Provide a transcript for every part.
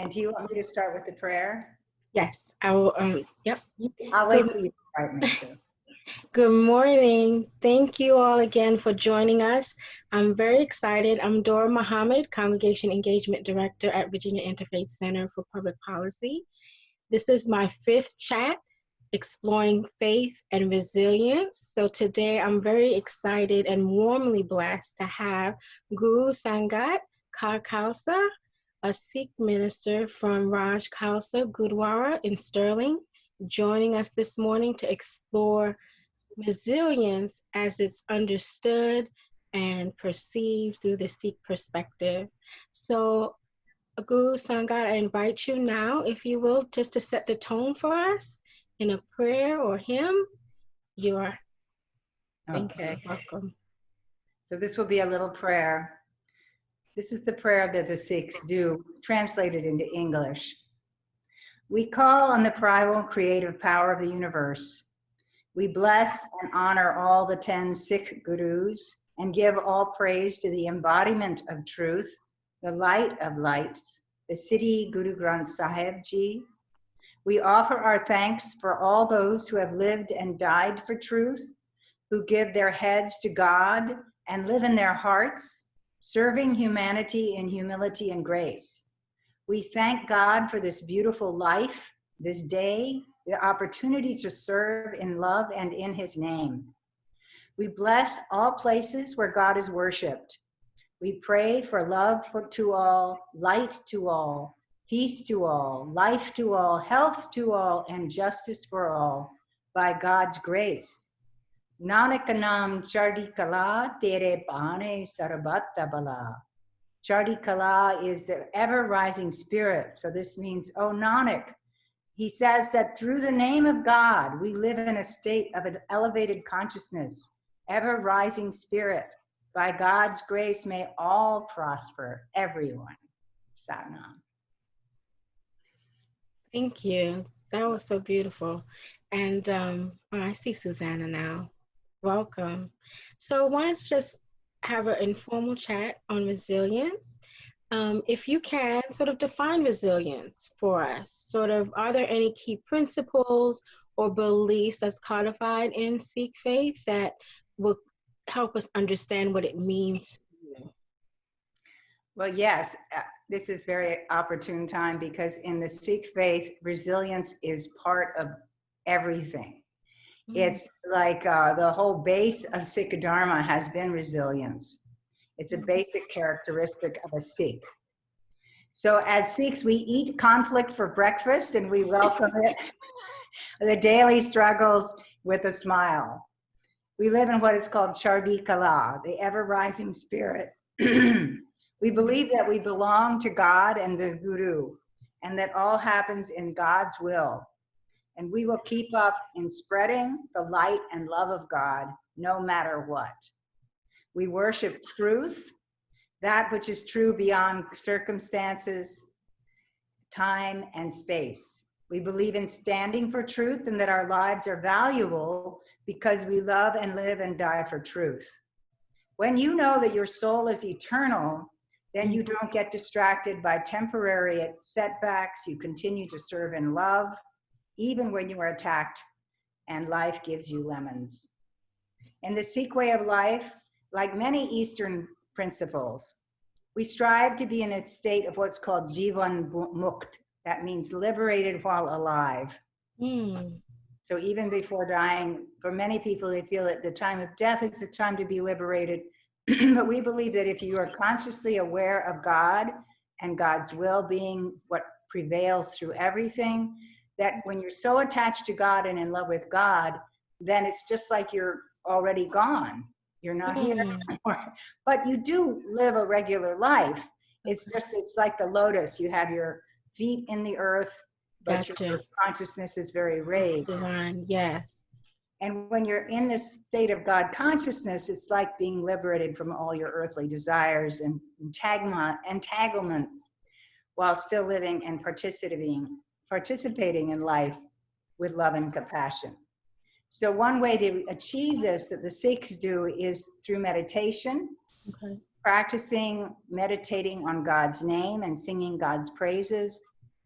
And do you want me to start with the prayer? Yes, I will. Yep. I'll wait for you to start me too. Good morning. Thank you all again for joining us. I'm very excited. I'm Dora Muhammad, Congregation Engagement Director at Virginia Interfaith Center for Public Policy. This is my fifth chat exploring faith and resilience. So today I'm very excited and warmly blessed to have GuruSangat Kaur Khalsa, a Sikh minister from Raj Khalsa Gurdwara in Sterling, joining us this morning to explore resilience as it's understood and perceived through the Sikh perspective. So, GuruSangat, I invite you now, if you will, just to set the tone for us in a prayer or hymn. You are. Thank you. Welcome. So this will be a little prayer. This is the prayer that the Sikhs do, translated into English. We call on the primal creative power of the universe. We bless and honor all the 10 Sikh gurus and give all praise to the embodiment of truth, the light of lights, the Siddhi Guru Granth Sahib Ji. We offer our thanks for all those who have lived and died for truth, who give their heads to God and live in their hearts, serving humanity in humility and grace. We thank God for this beautiful life, this day, the opportunity to serve in love and in his name. We bless all places where God is worshiped. We pray for love to all, light to all, peace to all, life to all, health to all, and justice for all, by God's grace. Nanak naam chardi kala, tere bhane sarabhatta bala. Chardi kala is the ever-rising spirit. So this means, oh Nanak, he says that through the name of God, we live in a state of an elevated consciousness, ever-rising spirit. By God's grace, may all prosper, everyone. Satnam. Thank you. That was so beautiful. And I see Susanna now. Welcome. So I wanted to just have an informal chat on resilience. If you can sort of define resilience for us, sort of, are there any key principles or beliefs that's codified in Sikh faith that will help us understand what it means to you? Well, yes, this is very opportune time because in the Sikh faith, resilience is part of everything. It's like the whole base of Sikh Dharma has been resilience. It's a basic characteristic of a Sikh. So as Sikhs, we eat conflict for breakfast and we welcome it, the daily struggles with a smile. We live in what is called Chardi Kala, the ever-rising spirit. We believe that we belong to God and the Guru, and that all happens in God's will. And we will keep up in spreading the light and love of God, no matter what. We worship truth, that which is true beyond circumstances, time, and space. We believe in standing for truth and that our lives are valuable because we love and live and die for truth. When you know that your soul is eternal, then you don't get distracted by temporary setbacks. You continue to serve in love, even when you are attacked and life gives you lemons. In the Sikh way of life, like many Eastern principles, we strive to be in a state of what's called Jivan Mukt. That means liberated while alive. So even before dying, for many people, they feel that the time of death is the time to be liberated. But we believe that if you are consciously aware of God and God's will being what prevails through everything, that when you're so attached to God and in love with God, then it's just like you're already gone. You're not here anymore. But you do live a regular life. It's just, it's like the lotus. You have your feet in the earth, but your consciousness is very raised. Divine, yes. And when you're in this state of God consciousness, it's like being liberated from all your earthly desires and entanglements while still living and participating in life with love and compassion. So one way to achieve this that the Sikhs do is through meditation, practicing meditating on God's name and singing God's praises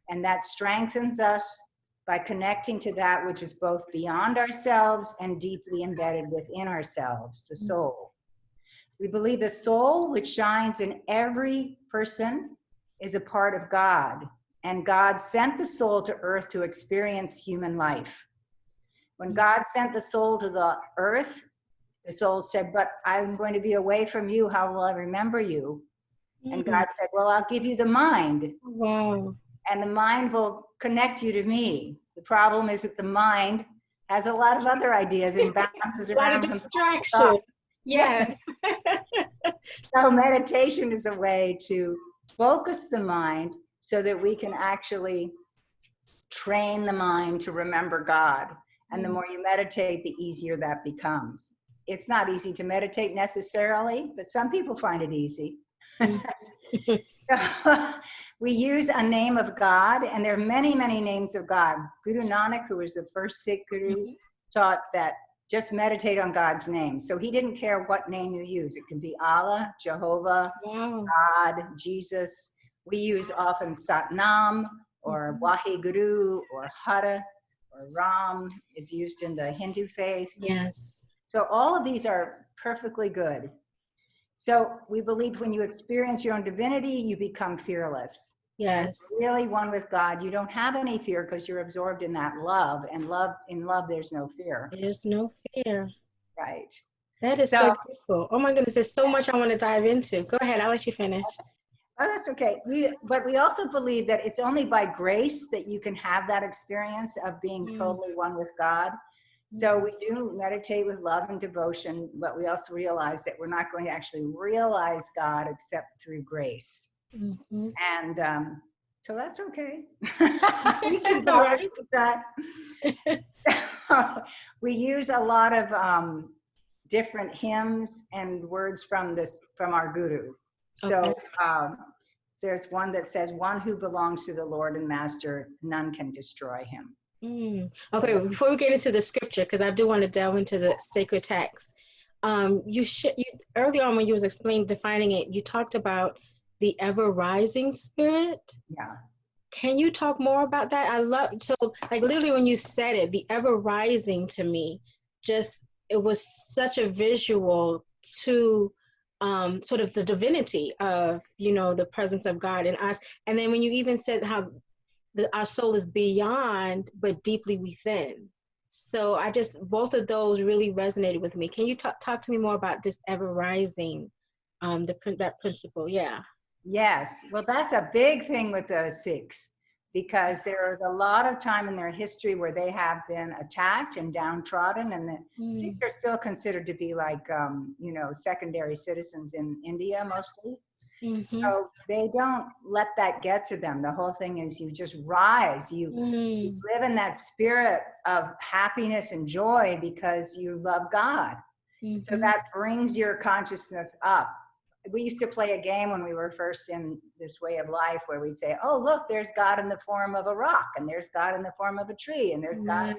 And that strengthens us by connecting to that which is both beyond ourselves and deeply embedded within ourselves, the soul. We believe the soul, which shines in every person, is a part of God, and God sent the soul to earth to experience human life. When God sent the soul to the earth, the soul said, but I'm going to be away from you. How will I remember you? And God said, well, I'll give you the mind. Wow. And the mind will connect you to me. The problem is that the mind has a lot of other ideas and bounces A lot around. of distraction. Yes. So meditation is a way to focus the mind so that we can actually train the mind to remember God. And the more you meditate, the easier that becomes. It's not easy to meditate necessarily, but some people find it easy. We use a name of God, and there are many, many names of God. Guru Nanak, who was the first Sikh guru, taught that just meditate on God's name. So he didn't care what name you use. It can be Allah, Jehovah, God, Jesus. We use often Satnam or Waheguru or Hara or Ram is used in the Hindu faith. Yes. So all of these are perfectly good. So we believe when you experience your own divinity, you become fearless. Yes. And really one with God, you don't have any fear because you're absorbed in that love. And in love, there's no fear. There's no fear. Right. That is so beautiful. Oh my goodness, there's so much I want to dive into. Go ahead, I'll let you finish. Oh, that's okay. But we also believe that it's only by grace that you can have that experience of being totally one with God. So we do meditate with love and devotion, but we also realize that we're not going to actually realize God except through grace. And so that's okay. We can go right with that. We use a lot of different hymns and words from our guru. So there's one that says, one who belongs to the Lord and Master, none can destroy him. Okay, before we get into the scripture, because I do want to delve into the sacred text, you early on when you was defining it, you talked about the ever-rising spirit. Yeah. Can you talk more about that? So like literally when you said it, the ever-rising to me, it was such a visual to sort of the divinity of, the presence of God in us. And then when you even said how our soul is beyond, but deeply within. So both of those really resonated with me. Can you talk to me more about this ever rising, that principle? Yeah. Yes. Well, that's a big thing with the Sikhs, because there is a lot of time in their history where they have been attacked and downtrodden, and the Sikhs are still considered to be like, secondary citizens in India mostly. So they don't let that get to them. The whole thing is you just rise. You live in that spirit of happiness and joy because you love God. So that brings your consciousness up. We used to play a game when we were first in this way of life where we'd say, oh, look, there's God in the form of a rock, and there's God in the form of a tree, and there's God.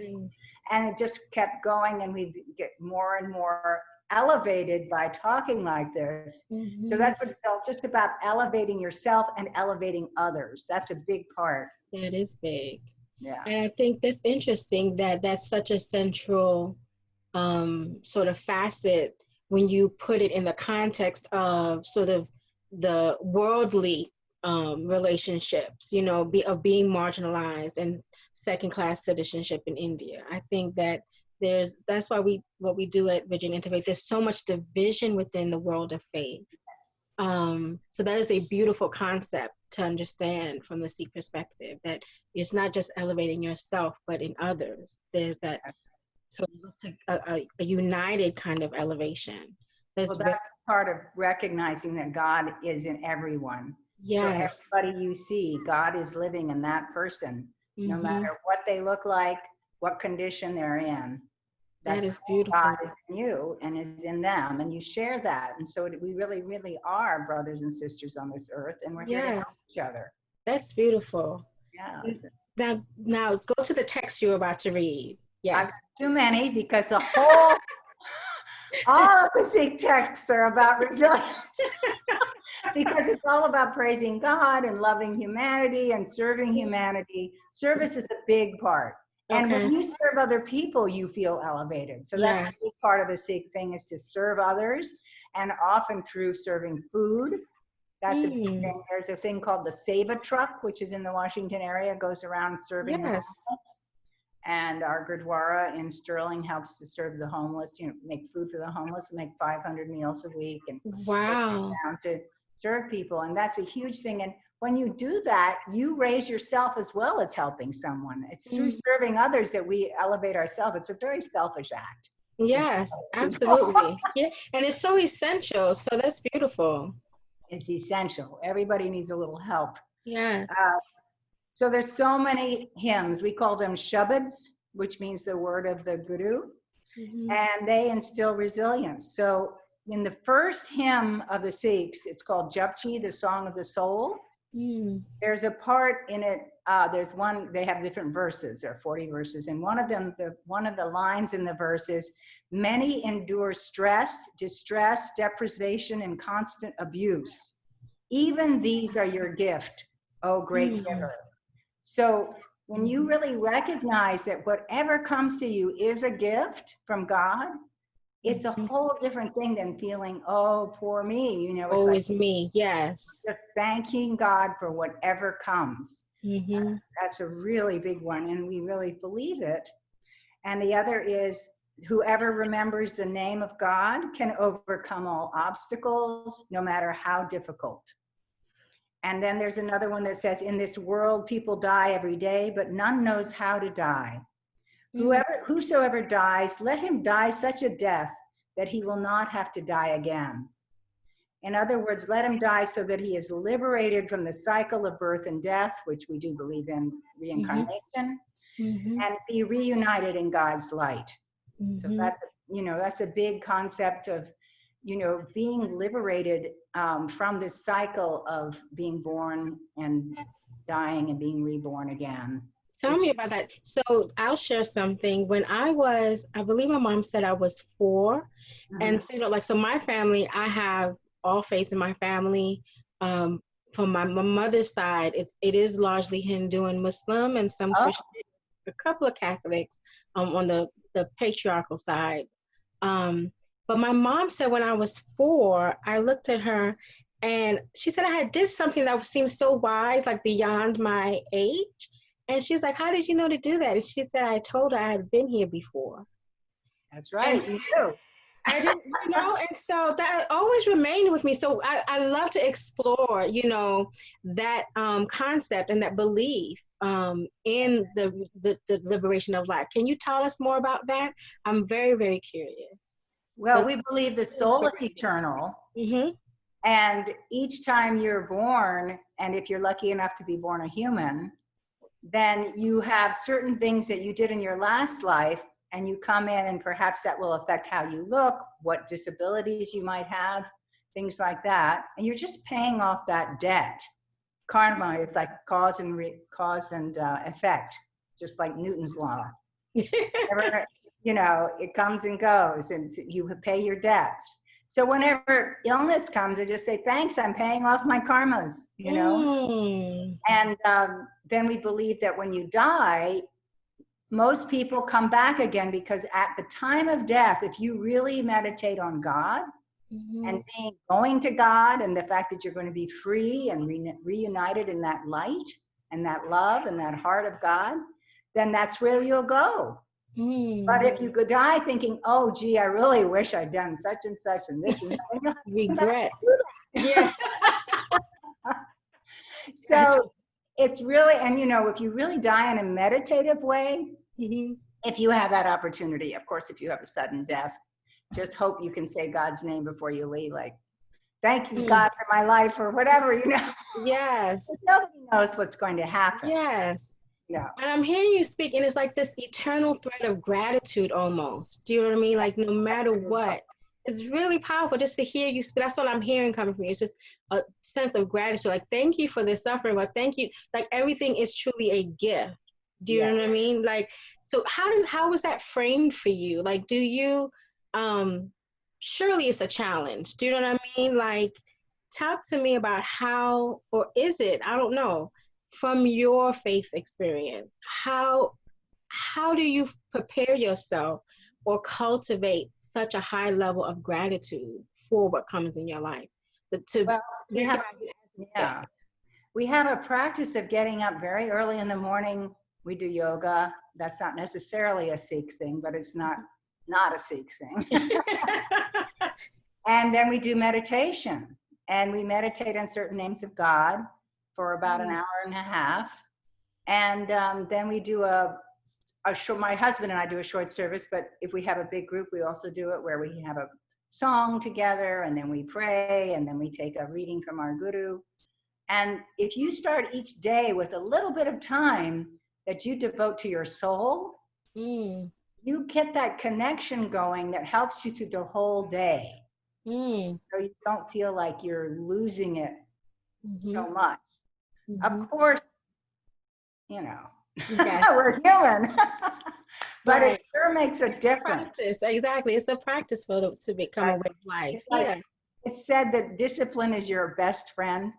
And it just kept going, and we'd get more and more elevated by talking like this. So that's what it's all just about, elevating yourself and elevating others. That's a big part. That is big. Yeah. And I think that's interesting that that's such a central sort of facet when you put it in the context of sort of the worldly relationships, of being marginalized and second-class citizenship in India. I think that that's why what we do at Virginia Interfaith, there's so much division within the world of faith. So that is a beautiful concept to understand from the Sikh perspective, that it's not just elevating yourself, but in others. There's that, so it's a united kind of elevation. That's part of recognizing that God is in everyone. Yes. So everybody you see, God is living in that person, no matter what they look like, what condition they're in. That is beautiful. God is in you and is in them, and you share that. And so we really, really are brothers and sisters on this earth, and we're here to help each other. That's beautiful. Yeah. Now go to the text you were about to read. Yes. I've too many, because the All of the Sikh texts are about resilience because it's all about praising God and loving humanity and serving humanity. Service is a big part. And Okay. when you serve other people, you feel elevated. So that's Yeah. a big part of the Sikh thing, is to serve others, and often through serving food. That's a big Mm. thing. There's a thing called the Seva truck, which is in the Washington area, goes around serving the Yes. homeless. And our Gurdwara in Sterling helps to serve the homeless, make food for the homeless, make 500 meals a week, and Wow. down to serve people. And that's a huge thing. And when you do that, you raise yourself as well as helping someone. It's through Mm. serving others that we elevate ourselves. It's a very selfish act. Yes, absolutely. Yeah, and it's so essential. So that's beautiful. It's essential. Everybody needs a little help. Yes. So there's so many hymns. We call them shabads, which means the word of the Guru, Mhm. and they instill resilience. So in the first hymn of the Sikhs, it's called Japji, the Song of the Soul. Mm. There's a part in it, there's one, they have different verses, there are 40 verses, and one of them, one of the lines in the verse is, many endure stress, distress, deprivation, and constant abuse. Even these are your gift, O great giver. So when you really recognize that whatever comes to you is a gift from God, it's a whole different thing than feeling, oh, poor me. It's like Always me. Yes. just thanking God for whatever comes. Mm-hmm. That's a really big one, and we really believe it. And the other is, whoever remembers the name of God can overcome all obstacles, no matter how difficult. And then there's another one that says, in this world, people die every day, but none knows how to die. Whosoever dies, let him die such a death that he will not have to die again. In other words, let him die so that he is liberated from the cycle of birth and death, which we do believe in reincarnation, Mm-hmm. and be reunited in God's light. So Mm-hmm. that's a big concept of, being liberated from this cycle of being born and dying and being reborn again. Tell me about that. So I'll share something. When I believe my mom said I was 4. And so, so my family, I have all faiths in my family. From my mother's side, it is largely Hindu and Muslim, and some Christian, a couple of Catholics on the patriarchal side. But my mom said when I was 4, I looked at her and she said I had did something that seemed so wise, like beyond my age. And she's like, how did you know to do that? And she said, I told her I had been here before. That's right, And you do. I didn't, and so that always remained with me. So I love to explore, that concept and that belief in the liberation of life. Can you tell us more about that? I'm very, very curious. Well, we believe the soul is eternal. Mm-hmm. And each time you're born, and if you're lucky enough to be born a human, then you have certain things that you did in your last life, and you come in, and perhaps that will affect how you look, what disabilities you might have, things like that. And you're just paying off that debt. Karma is like cause and effect, just like Newton's law. It comes and goes, and you pay your debts. So whenever illness comes, I just say, thanks, I'm paying off my karmas, And then we believe that when you die, most people come back again, because at the time of death, if you really meditate on God and going to God, and the fact that you're going to be free and reunited in that light and that love and that heart of God, then that's where you'll go. But if you could die thinking, oh, gee, I really wish I'd done such and such and this and that. Regret. Yeah. So it's really, and if you really die in a meditative way, if you have that opportunity, of course, if you have a sudden death, just hope you can say God's name before you leave, like, thank you, God, for my life, or whatever, Yes. Nobody knows what's going to happen. Yes. Yeah. And I'm hearing you speak, and it's like this eternal thread of gratitude almost. Do you know what I mean? Like, no matter what. It's really powerful just to hear you speak. That's what I'm hearing coming from you. It's just a sense of gratitude. Like, thank you for this suffering, but thank you. Like, everything is truly a gift. Do you know what I mean? Like, so how was that framed for you? Like, do you, surely it's a challenge. Do you know what I mean? Like, talk to me about how, or is it, I don't know, from your faith experience, how do you prepare yourself or cultivate such a high level of gratitude for what comes in your life? To Well, we have, recognize it as a yeah, gift. we have a practice of getting up very early in the morning. We do yoga. That's not necessarily a Sikh thing, but it's not a Sikh thing. And then we do meditation, and we meditate on certain names of God for about an hour and a half. And then we do a short, my husband and I do a short service, but if we have a big group, we also do it where we have a song together, and then we pray, and then we take a reading from our guru. And if you start each day with a little bit of time that you devote to your soul, you get that connection going that helps you through the whole day. So you don't feel like you're losing it so much. Of course, you know, we're human, but it sure makes a difference. Practice, exactly. It's a practice to become a way of life. It's like, it's said that discipline is your best friend.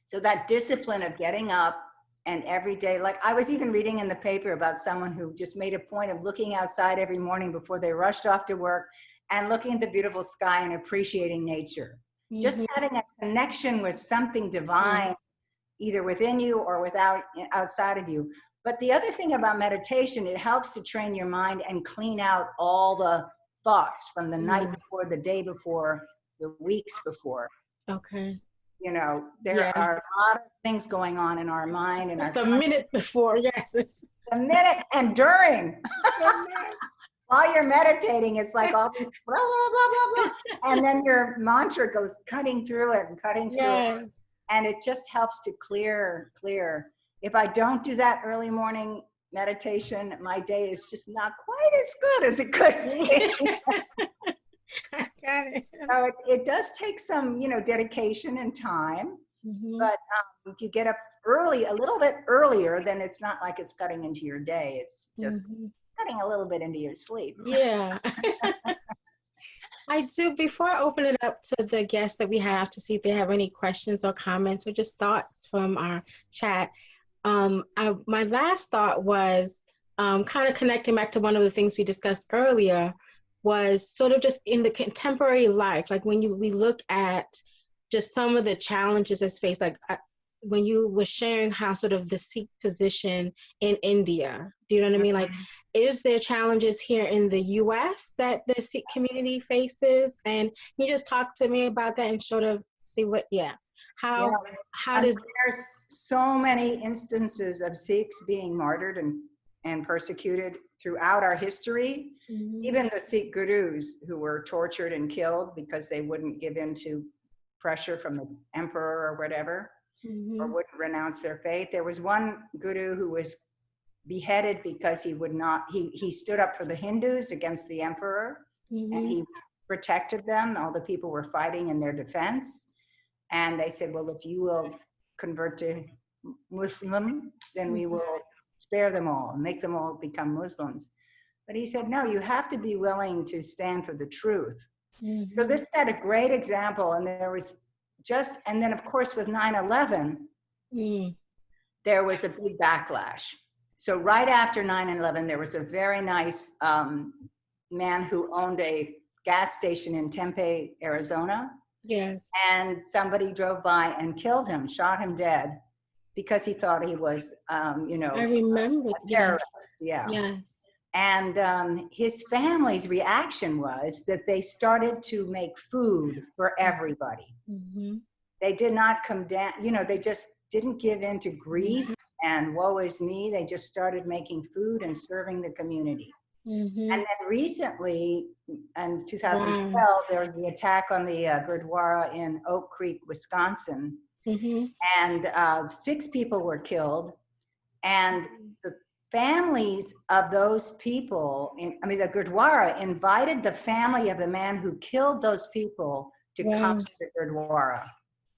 So that discipline of getting up and every day, like I was even reading in the paper about someone who just made a point of looking outside every morning before they rushed off to work and looking at the beautiful sky and appreciating nature. Just having a connection with something divine, either within you or outside of you. But the other thing about meditation, it helps to train your mind and clean out all the thoughts from the night before, the day before, the weeks before. Okay. You know, there are a lot of things going on in our mind. And just a minute before, yes. A minute and during. While you're meditating, it's like all these blah, blah, blah, blah, blah. And then your mantra goes cutting through it and cutting through it. And it just helps to clear. If I don't do that early morning meditation, my day is just not quite as good as it could be. I got it. So it does take some, dedication and time. But if you get up early, a little bit earlier, then it's not like it's cutting into your day. It's just cutting a little bit into your sleep. Yeah. I do, before I open it up to the guests that we have to see if they have any questions or comments or just thoughts from our chat, my last thought was kind of connecting back to one of the things we discussed earlier, was sort of just in the contemporary life, like when we look at just some of the challenges that's faced, like when you were sharing how sort of the Sikh position in India, do you know what I mean? Like, is there challenges here in the US that the Sikh community faces? And can you just talk to me about that and sort of see how does... There's so many instances of Sikhs being martyred and persecuted throughout our history. Even the Sikh gurus who were tortured and killed because they wouldn't give in to pressure from the emperor or whatever, or wouldn't renounce their faith. There was one guru who was beheaded because he stood up for the Hindus against the emperor, and he protected them. All the people were fighting in their defense. And they said, well, if you will convert to Muslim, then we will spare them all and make them all become Muslims. But he said, no, you have to be willing to stand for the truth. So this set a great example. And there was and then of course with 9/11, there was a big backlash. So right after 9/11, there was a very nice man who owned a gas station in Tempe, Arizona. Yes. And somebody drove by and killed him, shot him dead, because he thought he was, I remember. a terrorist. Yeah. Yes. And his family's reaction was that they started to make food for everybody. They did not come down, they just didn't give in to grief and woe is me. They just started making food and serving the community. And then recently, in 2012, there was the attack on the Gurdwara in Oak Creek, Wisconsin. And 6 people were killed. And the families of those people, the Gurdwara invited the family of the man who killed those people to come to the Gurdwara.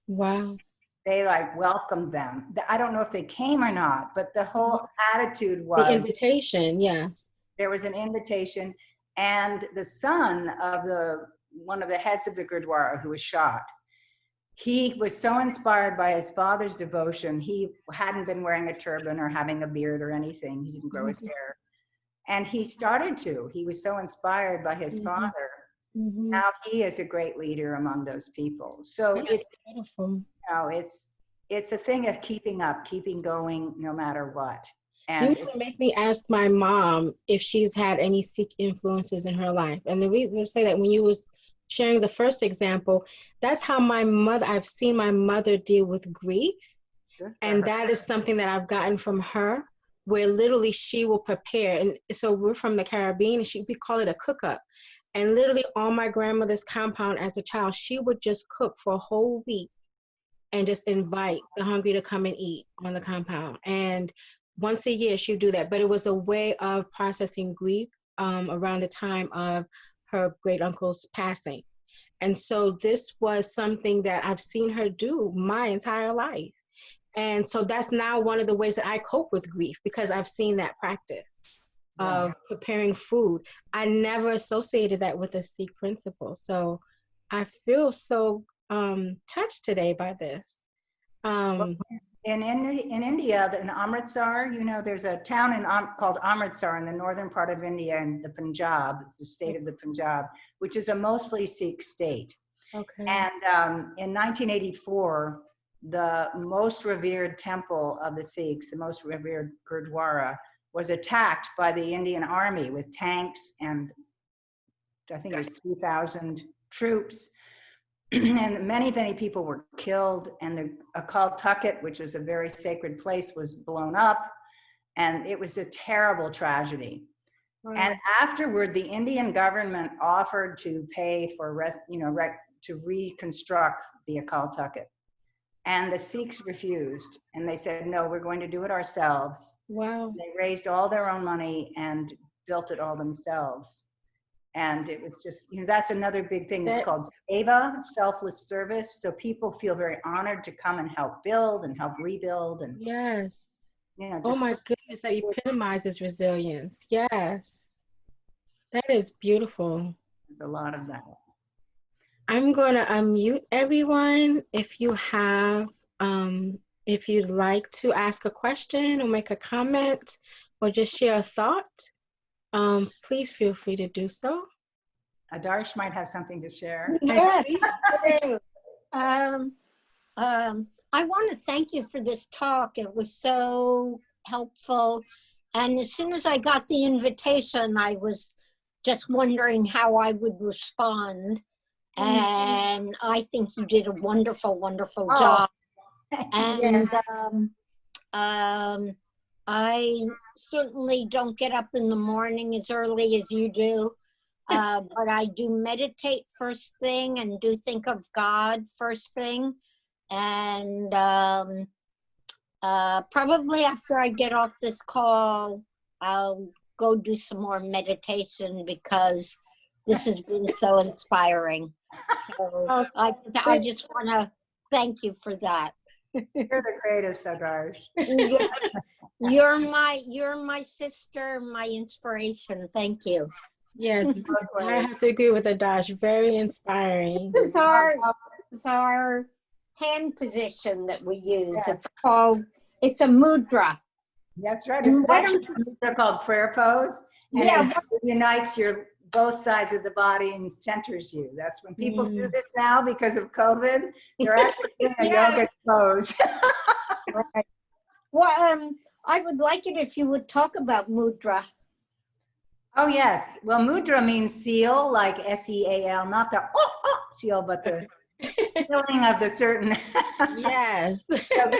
Wow. They welcomed them. I don't know if they came or not, but the whole attitude was... The invitation, yes. There was an invitation, And the son of one of the heads of the Gurdwara who was shot, he was so inspired by his father's devotion. He hadn't been wearing a turban or having a beard or anything. He didn't grow his hair. And he started to. He was so inspired by his father. Now he is a great leader among those people. So it's beautiful. You know, it's a thing of keeping up, keeping going no matter what. You And make me ask my mom if she's had any Sikh influences in her life. And the reason I say that, when you was sharing the first example, that's how I've seen my mother deal with grief. And that is something that I've gotten from her, where literally she will prepare. And so we're from the Caribbean, and we call it a cook up. And literally on my grandmother's compound as a child, she would just cook for a whole week and just invite the hungry to come and eat on the compound. And once a year she'd do that. But it was a way of processing grief around the time of her great uncle's passing. And so this was something that I've seen her do my entire life. And so that's now one of the ways that I cope with grief, because I've seen that practice of preparing food. I never associated that with a Sikh principle. So I feel so touched today by this. In India, in Amritsar, you know, there's a town called Amritsar in the northern part of India, in the Punjab, the state of the Punjab, which is a mostly Sikh state. Okay. And in 1984, the most revered temple of the Sikhs, the most revered Gurdwara, was attacked by the Indian army with tanks, and I think it was 3,000 troops. And many, many people were killed, and the Akal Takht, which is a very sacred place, was blown up, and it was a terrible tragedy. Wow. And afterward, the Indian government offered to pay for to reconstruct the Akal Takht, and the Sikhs refused, and they said, no, we're going to do it ourselves. Wow. They raised all their own money and built it all themselves. And it was just, you know, that's another big thing. It's called seva, selfless service. So people feel very honored to come and help build and help rebuild. And yes. You know, oh my goodness, that epitomizes resilience. Yes. That is beautiful. There's a lot of that. I'm going to unmute everyone. If you have, if you'd like to ask a question or make a comment or just share a thought, please feel free to do so. Adarsh might have something to share. Yes, I do. I want to thank you for this talk. It was so helpful. And as soon as I got the invitation, I was just wondering how I would respond. And I think you did a wonderful, wonderful job. And I certainly don't get up in the morning as early as you do, but I do meditate first thing and do think of God first thing. And probably after I get off this call, I'll go do some more meditation, because this has been so inspiring. So I just want to thank you for that. You're the greatest, Adarsh. You're my sister, my inspiration. Thank you. Yes, I have to agree with Adarsh. Very inspiring. This is our hand position that we use. Yes. It's a mudra. That's right. It's actually a mudra called prayer pose. And it unites both sides of the body and centers you. That's when people do this now because of COVID. They're actually doing a yoga pose. Right. Well, I would like it if you would talk about mudra. Oh, yes. Well, mudra means seal, like S-E-A-L, not the seal, but the sealing of the certain. Yes. So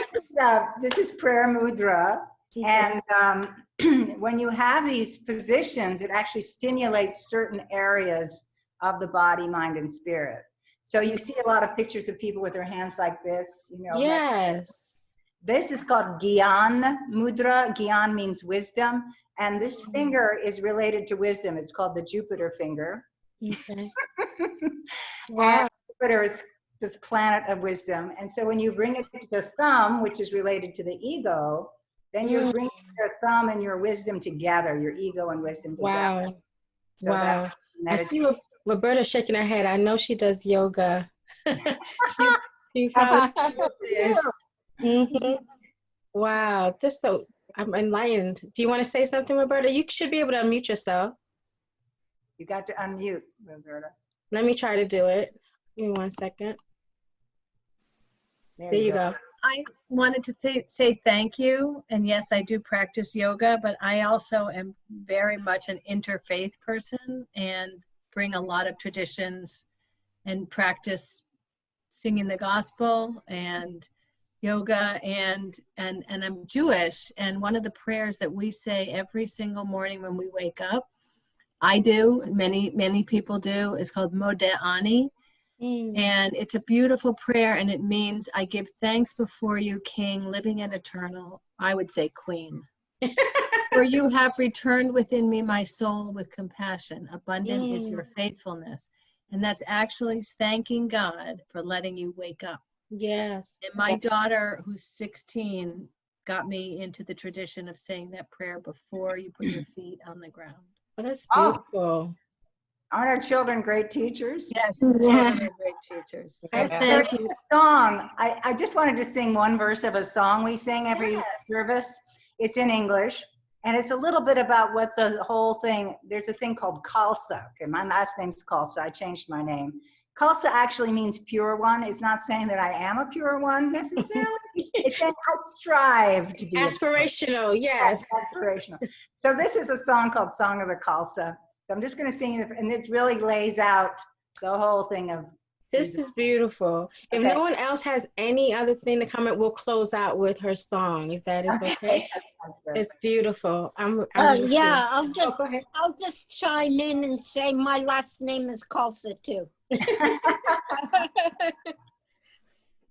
this is prayer mudra. And when you have these positions, it actually stimulates certain areas of the body, mind, and spirit. So you see a lot of pictures of people with their hands like this, you know. Yes. This is called Gyan mudra. Gyan means wisdom. And this finger is related to wisdom. It's called the Jupiter finger. Okay. Wow. And Jupiter is this planet of wisdom. And so when you bring it to the thumb, which is related to the ego, then you're bringing your thumb and your wisdom together, your ego and wisdom together. Wow. So Wow. I see meditation. Roberta shaking her head. I know she does yoga. she probably is. Mhm. Wow. I'm enlightened. Do you want to say something, Roberta? You should be able to unmute yourself. You got to unmute, Roberta. Let me try to do it. Give me 1 second. There you go. I wanted to say thank you. And yes, I do practice yoga, but I also am very much an interfaith person and bring a lot of traditions and practice singing the gospel and yoga, and I'm Jewish. And one of the prayers that we say every single morning when we wake up, I do, many people do, is called Modeh Ani. And it's a beautiful prayer, and it means I give thanks before you, King, living and eternal. I would say Queen. For you have returned within me my soul with compassion. Abundant is your faithfulness. And that's actually thanking God for letting you wake up. Yes. And my daughter, who's 16, got me into the tradition of saying that prayer before you put your feet on the ground. Oh, that's beautiful. Aren't our children great teachers? Yes, the children are great teachers. So thank you. Song. I just wanted to sing one verse of a song we sing every service. It's in English, and it's a little bit about what the whole thing, there's a thing called Khalsa. Okay, my last name's Khalsa. I changed my name. Khalsa actually means pure one. It's not saying that I am a pure one necessarily. It's saying I strive to be aspirational. Yes. Aspirational. So this is a song called Song of the Khalsa. So I'm just going to sing it, and it really lays out the whole thing of. This is beautiful. If no one else has any other thing to comment, we'll close out with her song, if that is okay. It's beautiful. Yeah, I'll go ahead. I'll just chime in and say my last name is Khalsa too.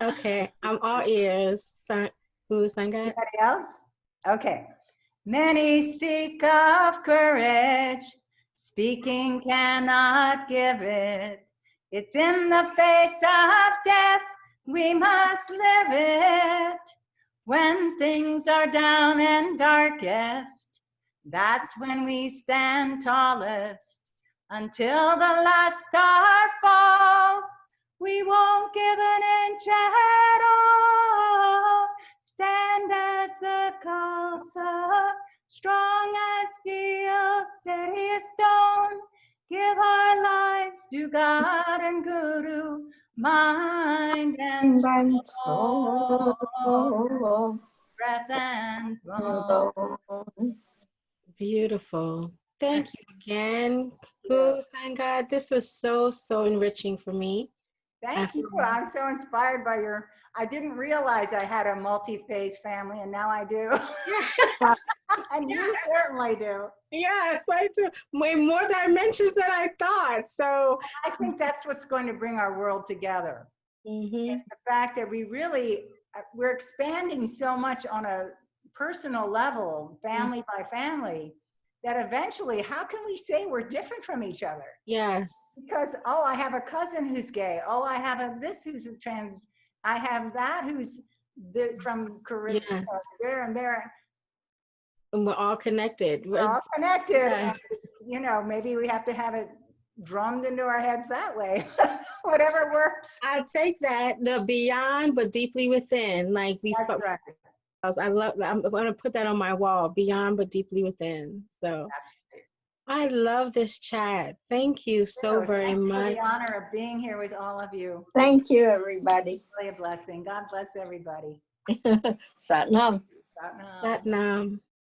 Okay, I'm all ears. GuruSangat. Anybody else? Okay. Many speak of courage. Speaking cannot give it. It's in the face of death, we must live it. When things are down and darkest, that's when we stand tallest. Until the last star falls, we won't give an inch at all. Stand as the Khalsa, strong as steel, steady as stone. Give our lives to God and Guru, mind and soul, breath and bone. Beautiful. Thank you again, GuruSangat. This was so enriching for me. Thank you. I'm so inspired by I didn't realize I had a multi-faith family, and now I do. And you certainly do. Yes, I do. More dimensions than I thought. So I think that's what's going to bring our world together. It's the fact that we're expanding so much on a personal level, family by family, that eventually, how can we say we're different from each other? Yes. Because, oh, I have a cousin who's gay. Oh, I have this who's a trans. I have that who's from Korea, there and there. And we're all connected. We're all connected. Yes. And, maybe we have to have it drummed into our heads that way. Whatever works. I take that, the beyond but deeply within. Like That's right. I love that. I'm going to put that on my wall, beyond but deeply within. So that's great. I love this chat. Thank you so very much. For the honor of being here with all of you. Thank you, everybody. Really a blessing. God bless everybody. Sat Nam. Sat Nam. Sat Nam.